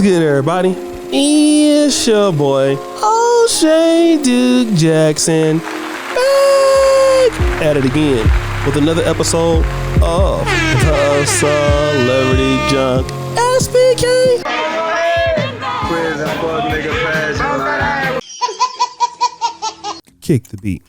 What's good, everybody? It's your boy, O'Shea Duke Jackson, back at it again with another episode of the Celebrity Junk SPK. Kick the beat.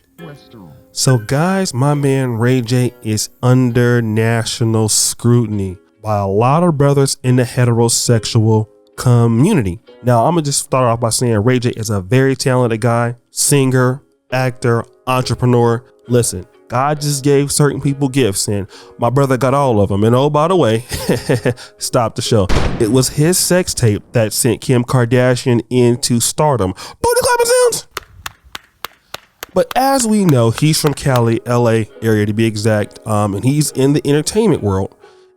So guys, my man Ray J is under national scrutiny by a lot of brothers in the heterosexual community. Now, I'm gonna just start off by saying Ray J is a very talented guy, singer, actor, entrepreneur. Listen, God just gave certain people gifts and my brother got all of them. And oh, by the way, stop the show. It was his sex tape that sent Kim Kardashian into stardom. Booty clapping sounds. But as we know, he's from Cali, LA area to be exact. And he's in the entertainment world.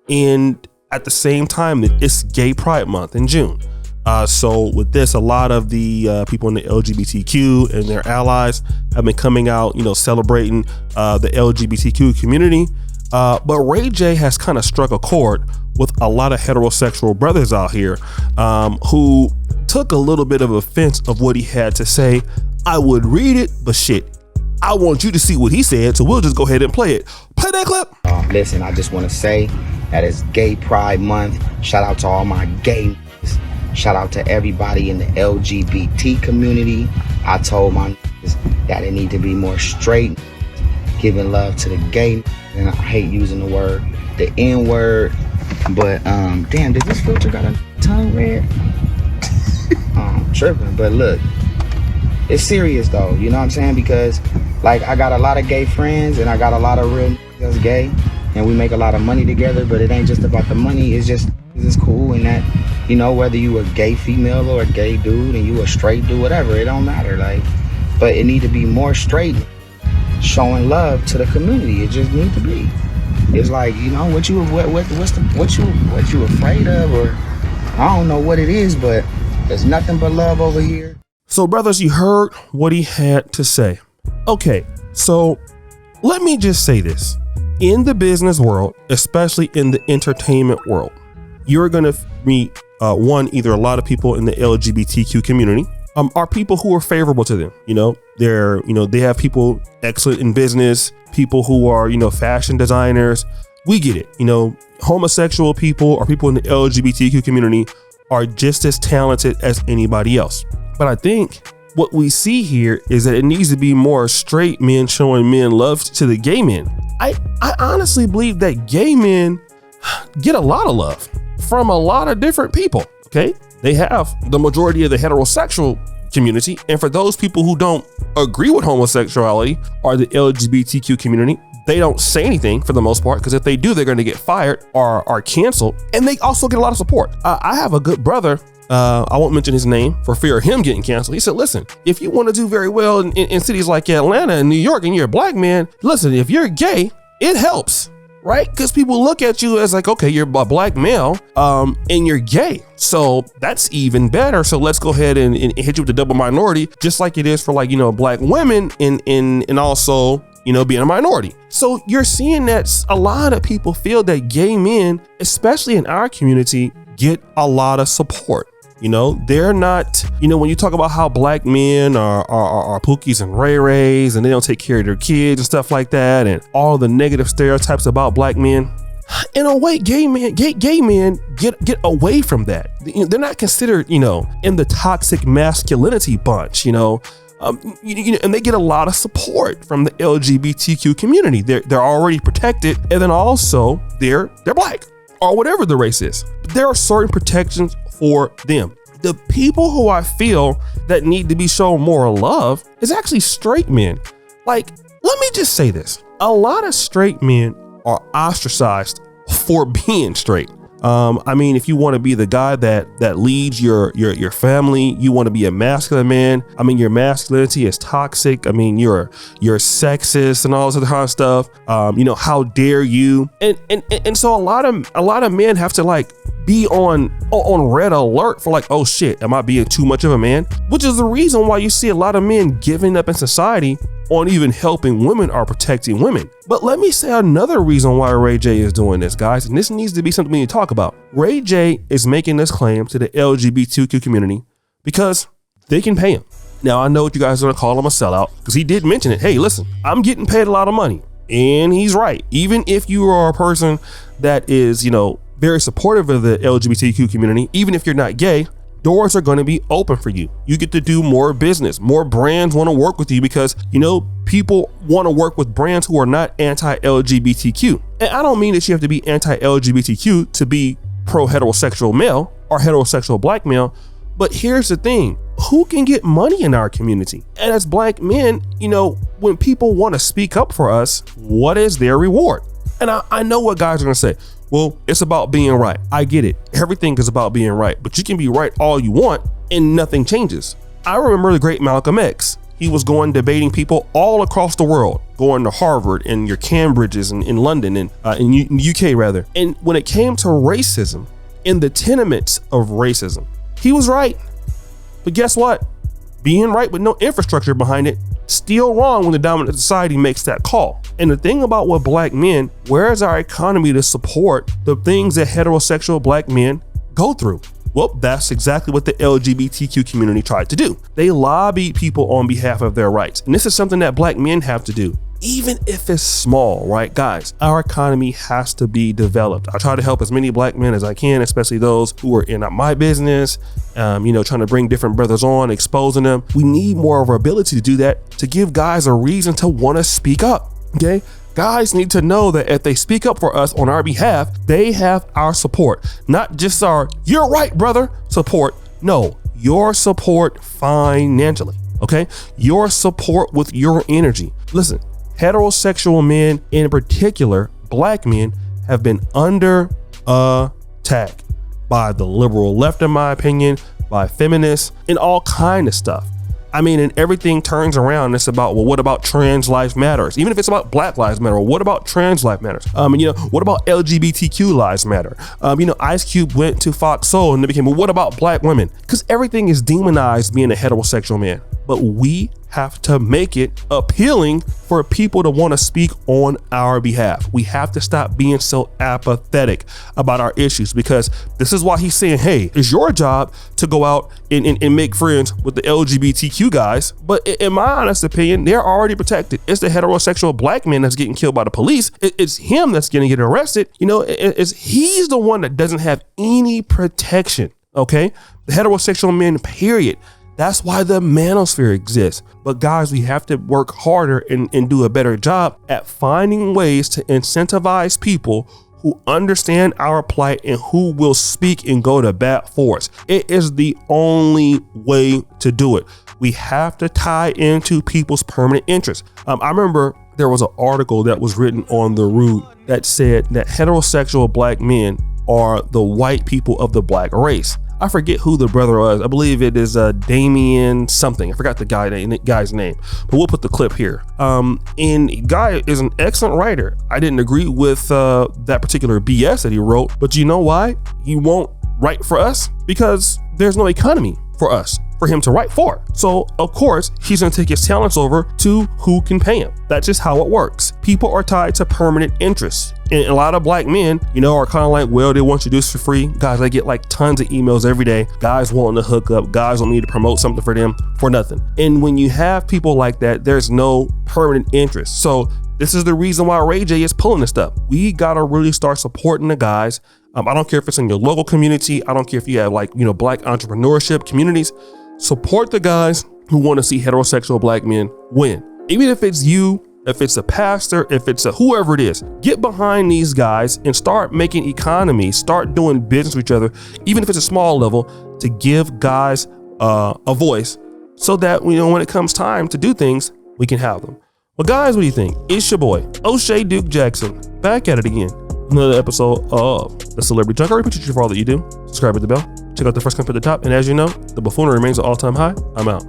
And at the same time, it's Gay Pride Month in June. So with this, a lot of the people in the LGBTQ and their allies have been coming out, celebrating the LGBTQ community. But Ray J has kind of struck a chord with a lot of heterosexual brothers out here who took a little bit of offense of what he had to say. I would read it, but shit, I want you to see what he said, so we'll just go ahead and play it. Play that clip. Listen, I just want to say that it's Gay Pride Month. Shout out to all my gay. Shout out to everybody in the LGBT community. I told my that it need to be more straight, giving love to the gay. And I hate using the word, the N word. But damn, does this filter got a tongue red? I'm tripping, but look. It's serious though, you know what I'm saying? Because like I got a lot of gay friends and I got a lot of real niggas gay and we make a lot of money together, but it ain't just about the money. It's just, it's cool and that, whether you a gay female or a gay dude and you a straight dude, whatever, it don't matter. Like, but it need to be more straight, showing love to the community. It just need to be. It's like, what you afraid of, or I don't know what it is, but there's nothing but love over here. So brothers, you heard what he had to say. Okay, so let me just say this. In the business world, especially in the entertainment world, you're going to meet either a lot of people in the LGBTQ community are people who are favorable to them. They have people excellent in business, people who are, fashion designers. We get it. Homosexual people or people in the LGBTQ community are just as talented as anybody else. But I think what we see here is that it needs to be more straight men showing men love to the gay men. I honestly believe that gay men get a lot of love from a lot of different people, okay? They have the majority of the heterosexual community. And for those people who don't agree with homosexuality or the LGBTQ community, they don't say anything for the most part, because if they do, they're going to get fired or are canceled. And they also get a lot of support. I have a good brother. I won't mention his name for fear of him getting canceled. He said, listen, if you want to do very well in cities like Atlanta and New York and you're a black man, listen, if you're gay, it helps, right? Because people look at you as like, okay, you're a black male and you're gay. So that's even better. So let's go ahead and hit you with the double minority, just like it is for like, black women and also, being a minority. So you're seeing that a lot of people feel that gay men, especially in our community, get a lot of support. They're not, when you talk about how black men are pookies and ray-rays and they don't take care of their kids and stuff like that, and all the negative stereotypes about black men, in a way, gay men get away from that. They're not considered, in the toxic masculinity bunch, and they get a lot of support from the LGBTQ community. They're already protected, and then also they're black or whatever the race is. There are certain protections for them. The people who I feel that need to be shown more love is actually straight men. Like, let me just say this. A lot of straight men are ostracized for being straight. If you want to be the guy that leads your family, you want to be a masculine man. Your masculinity is toxic. You're sexist and all this other kind of stuff. How dare you? And so a lot of men have to like be on red alert for like, oh shit, am I being too much of a man? Which is the reason why you see a lot of men giving up in society on even helping women or protecting women. But let me say another reason why Ray J is doing this, guys, and this needs to be something we need to talk about. Ray J is making this claim to the LGBTQ community because they can pay him. Now, I know what you guys are going to call him a sellout because he did mention it. Hey, listen, I'm getting paid a lot of money. And he's right. Even if you are a person that is, very supportive of the LGBTQ community, even if you're not gay, doors are going to be open for you. You get to do more business. More brands want to work with you because, people want to work with brands who are not anti-LGBTQ. And I don't mean that you have to be anti-LGBTQ to be pro-heterosexual male or heterosexual black male. But here's the thing. Who can get money in our community? And as black men, when people want to speak up for us, what is their reward? And I know what guys are going to say. Well, it's about being right. I get it. Everything is about being right, but you can be right all you want and nothing changes. I remember the great Malcolm X. He was going debating people all across the world, going to Harvard and your Cambridges and in London and in UK rather. And when it came to racism, in the tenements of racism, he was right. But guess what? Being right with no infrastructure behind it, still wrong when the dominant society makes that call. And the thing about what black men, where is our economy to support the things that heterosexual black men go through? Well, that's exactly what the LGBTQ community tried to do. They lobbied people on behalf of their rights. And this is something that black men have to do. Even if it's small, right? Guys, our economy has to be developed. I try to help as many black men as I can, especially those who are in my business, trying to bring different brothers on, exposing them. We need more of our ability to do that, to give guys a reason to want to speak up, okay? Guys need to know that if they speak up for us on our behalf, they have our support, not just our, you're right, brother, support. No, your support financially, okay? Your support with your energy. Listen, heterosexual men, in particular, black men, have been under attack by the liberal left, in my opinion, by feminists, and all kind of stuff. I mean, and everything turns around. It's about, well, what about trans lives matters? Even if it's about Black lives matter, what about trans life matters? What about LGBTQ lives matter? Ice Cube went to Fox Soul and it became, well, what about black women? Because everything is demonized being a heterosexual man. But we have to make it appealing for people to want to speak on our behalf. We have to stop being so apathetic about our issues, because this is why he's saying, hey, it's your job to go out and make friends with the LGBTQ guys. But in my honest opinion, they're already protected. It's the heterosexual black man that's getting killed by the police. It's him that's going to get arrested. He's the one that doesn't have any protection. Okay. The heterosexual men, period. That's why the manosphere exists. But guys, we have to work harder and do a better job at finding ways to incentivize people who understand our plight and who will speak and go to bat for us. It is the only way to do it. We have to tie into people's permanent interests. I remember there was an article that was written on The Root that said that heterosexual black men are the white people of the black race. I forget who the brother was. I believe it is Damien something. I forgot the guy's name, but we'll put the clip here. And guy is an excellent writer. I didn't agree with that particular BS that he wrote, but you know why? He won't write for us because there's no economy for us for him to write for. So of course he's gonna take his talents over to who can pay him. That's just how it works. People are tied to permanent interests. And a lot of black men, are kind of like, well, they want you to do this for free. Guys, I get like tons of emails every day. Guys wanting to hook up. Guys want me to promote something for them for nothing. And when you have people like that, there's no permanent interest. So this is the reason why Ray J is pulling this stuff. We gotta really start supporting the guys. I don't care if it's in your local community. I don't care if you have black entrepreneurship communities. Support the guys who want to see heterosexual black men win. Even if it's you, if it's a pastor, if it's whoever it is, get behind these guys and start making economies, start doing business with each other, even if it's a small level, to give guys a voice so that, when it comes time to do things, we can have them. Well, guys, what do you think? It's your boy, O'Shea Duke Jackson, back at it again. Another episode of The Celebrity Junk. I appreciate you for all that you do. Subscribe, hit the bell. Check out the first comment at the top. And as you know, the buffoonery remains an all-time high. I'm out.